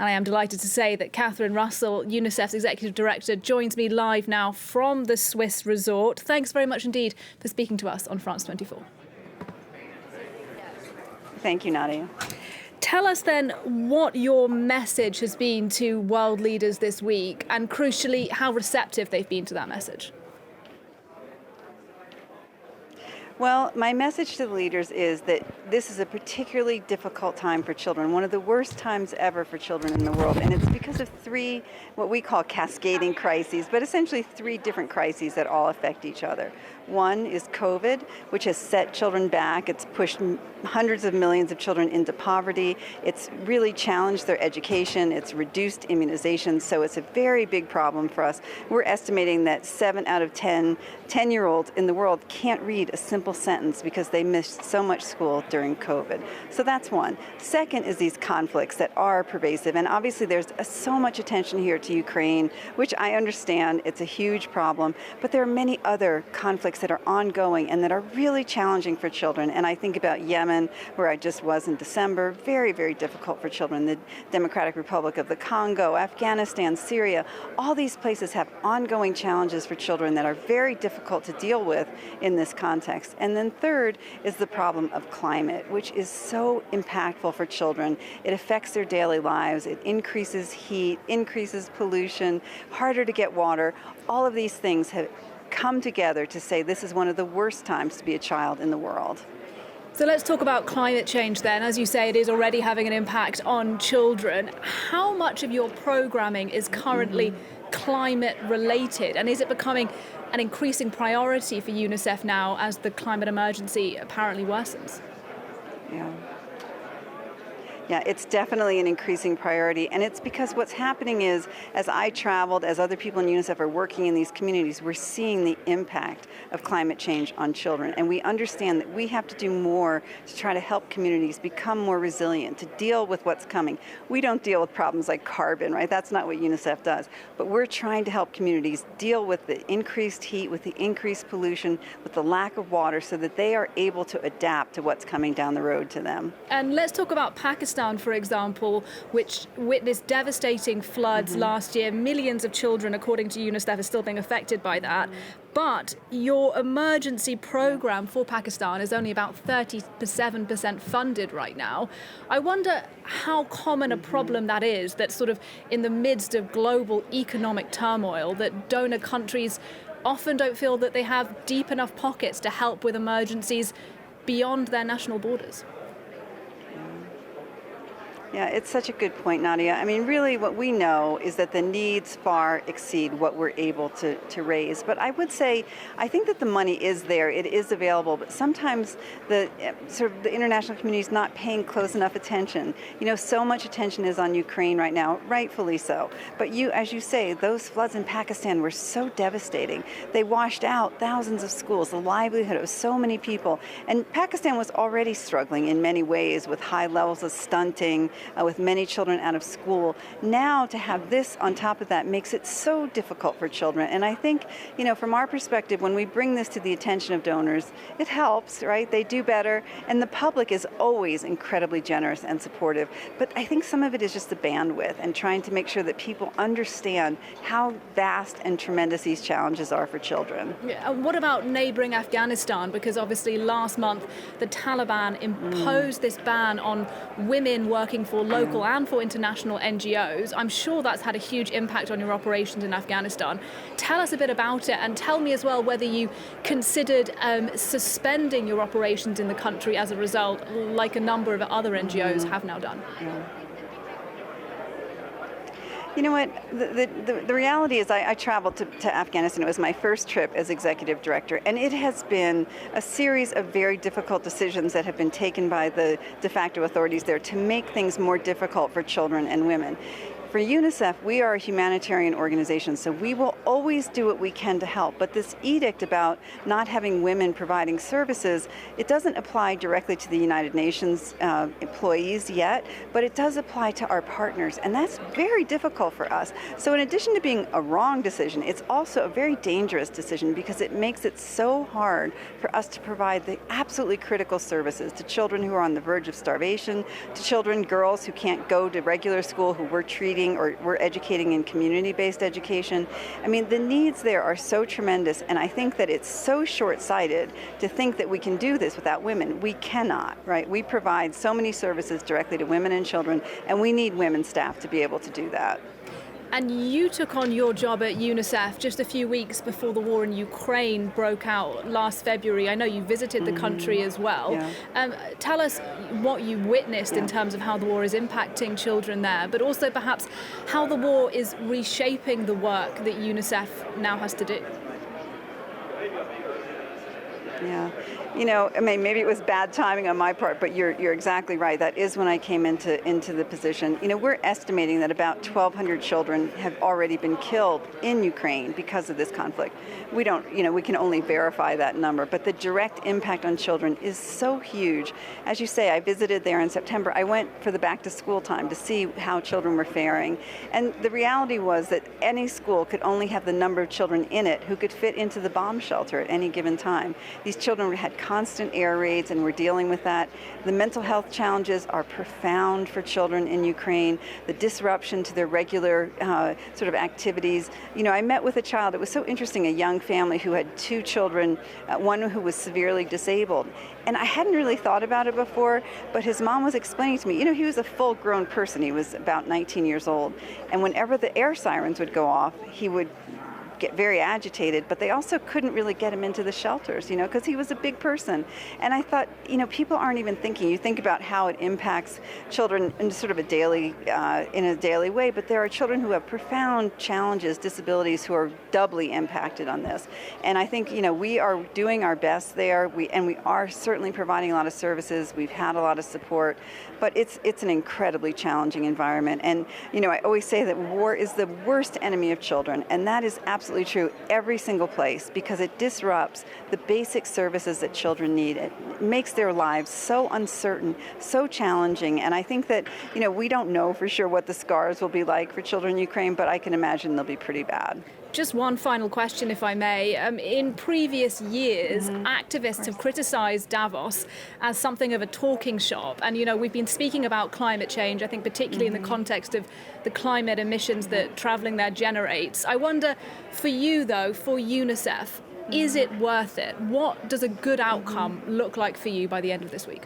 And I am delighted to say that Catherine Russell, UNICEF's Executive Director, joins me live now from the Swiss resort. Thanks very much indeed for speaking to us on France 24. Thank you, Nadia. Tell us then what your message has been to world leaders this week, and crucially, how receptive they've been to that message. Well, my message to the leaders is that this is a particularly difficult time for children, one of the worst times ever for children in the world. And it's because of three, what we call cascading crises, but essentially three different crises that all affect each other. One is COVID, which has set children back. It's pushed hundreds of millions of children into poverty. It's really challenged their education. It's reduced immunizations. So it's a very big problem for us. We're estimating that 7 out of 10-year-olds in the world can't read a simple sentence because they missed so much school during COVID. So that's one. Second is these conflicts that are pervasive. And obviously there's so much attention here to Ukraine, which I understand. It's a huge problem. But there are many other conflicts that are ongoing and that are really challenging for children. And I think about Yemen, where I just was in December, very, very difficult for children. The Democratic Republic of the Congo, Afghanistan, Syria, all these places have ongoing challenges for children that are very difficult to deal with in this context. And then third is the problem of climate, which is so impactful for children. It affects their daily lives. It increases heat, increases pollution, harder to get water. All of these things have come together to say this is one of the worst times to be a child in the world. So let's talk about climate change then. As you say, it is already having an impact on children. How much of your programming is currently climate related, and is it becoming an increasing priority for UNICEF now as the climate emergency apparently worsens? Yeah, it's definitely an increasing priority, and it's because what's happening is, as I traveled, as other people in UNICEF are working in these communities, we're seeing the impact of climate change on children, and we understand that we have to do more to try to help communities become more resilient, to deal with what's coming. We don't deal with problems like carbon, right? That's not what UNICEF does, but we're trying to help communities deal with the increased heat, with the increased pollution, with the lack of water, so that they are able to adapt to what's coming down the road to them. And let's talk about Pakistan, for example, which witnessed devastating floods last year. Millions of children, according to UNICEF, are still being affected by that. But your emergency program for Pakistan is only about 37% funded right now. I wonder how common a problem that is, that sort of in the midst of global economic turmoil, that donor countries often don't feel that they have deep enough pockets to help with emergencies beyond their national borders. Yeah, it's such a good point, Nadia. I mean, really what we know is that the needs far exceed what we're able to raise. But I would say, I think that the money is there, it is available, but sometimes the international community is not paying close enough attention. You know, so much attention is on Ukraine right now, rightfully so. But as you say, those floods in Pakistan were so devastating. They washed out thousands of schools, the livelihood of so many people. And Pakistan was already struggling in many ways with high levels of stunting, with many children out of school. Now to have this on top of that makes it so difficult for children. And I think, you know, from our perspective, when we bring this to the attention of donors, it helps, right? They do better. And the public is always incredibly generous and supportive. But I think some of it is just the bandwidth and trying to make sure that people understand how vast and tremendous these challenges are for children. Yeah. What about neighboring Afghanistan? Because obviously last month the Taliban imposed this ban on women working for local and for international NGOs. I'm sure that's had a huge impact on your operations in Afghanistan. Tell us a bit about it, and tell me as well whether you considered suspending your operations in the country as a result, like a number of other NGOs have now done. You know what, the reality is I traveled to Afghanistan. It was my first trip as executive director, and it has been a series of very difficult decisions that have been taken by the de facto authorities there to make things more difficult for children and women. For UNICEF, we are a humanitarian organization, so we will always do what we can to help. But this edict about not having women providing services, it doesn't apply directly to the United Nations employees yet, but it does apply to our partners, and that's very difficult for us. So in addition to being a wrong decision, it's also a very dangerous decision because it makes it so hard for us to provide the absolutely critical services to children who are on the verge of starvation, to children, girls who can't go to regular school, who we're treating or we're educating in community-based education. I mean, the needs there are so tremendous, and I think that it's so short-sighted to think that we can do this without women. We cannot, right? We provide so many services directly to women and children, and we need women staff to be able to do that. And you took on your job at UNICEF just a few weeks before the war in Ukraine broke out last February. I know you visited the country as well. Yeah. Tell us what you witnessed in terms of how the war is impacting children there, but also perhaps how the war is reshaping the work that UNICEF now has to do. Yeah, you know, I mean, maybe it was bad timing on my part, but you're exactly right. That is when I came into the position. You know, we're estimating that about 1,200 children have already been killed in Ukraine because of this conflict. We don't, you know, we can only verify that number, but the direct impact on children is so huge. As you say, I visited there in September. I went for the back to school time to see how children were faring. And the reality was that any school could only have the number of children in it who could fit into the bomb shelter at any given time. These children had constant air raids, and we're dealing with that. The mental health challenges are profound for children in Ukraine. The disruption to their regular sort of activities. You know, I met with a child, it was so interesting, a young family who had two children, one who was severely disabled. And I hadn't really thought about it before, but his mom was explaining to me, you know, he was a full-grown person. He was about 19 years old. And whenever the air sirens would go off, he would get very agitated, but they also couldn't really get him into the shelters, you know, because he was a big person. And I thought, you know, people aren't even thinking. You think about how it impacts children in sort of a daily way, but there are children who have profound challenges, disabilities, who are doubly impacted on this. And I think, you know, we are doing our best there. We are certainly providing a lot of services. We've had a lot of support, but it's an incredibly challenging environment. And, you know, I always say that war is the worst enemy of children, and that is absolutely true every single place, because it disrupts the basic services that children need. It makes their lives so uncertain, so challenging. And I think that, you know, we don't know for sure what the scars will be like for children in Ukraine, but I can imagine they'll be pretty bad. Just one final question, if I may. In previous years, activists have criticized Davos as something of a talking shop. And, you know, we've been speaking about climate change, I think particularly in the context of the climate emissions that traveling there generates. I wonder, for you, though, for UNICEF, is it worth it? What does a good outcome look like for you by the end of this week?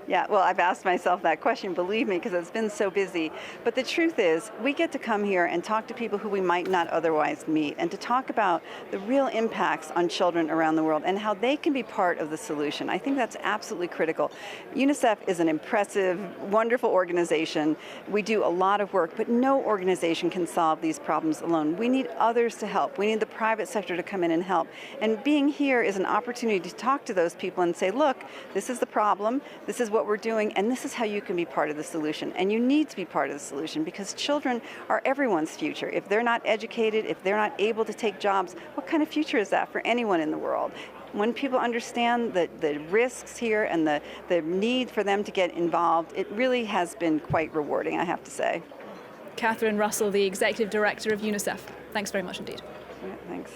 Yeah, well, I've asked myself that question, believe me, because it's been so busy. But the truth is, we get to come here and talk to people who we might not otherwise meet, and to talk about the real impacts on children around the world and how they can be part of the solution. I think that's absolutely critical. UNICEF is an impressive, wonderful organization. We do a lot of work, but no organization can solve these problems alone. We need others to help. We need the private sector to come in and help. And being here is an opportunity to talk to those people and say, look, this is the problem, this is what we're doing, and this is how you can be part of the solution. And you need to be part of the solution, because children are everyone's future. If they're not educated, if they're not able to take jobs, what kind of future is that for anyone in the world? When people understand the risks here and the need for them to get involved, it really has been quite rewarding, I have to say. Catherine Russell, the Executive Director of UNICEF. Thanks very much indeed. Yeah, thanks.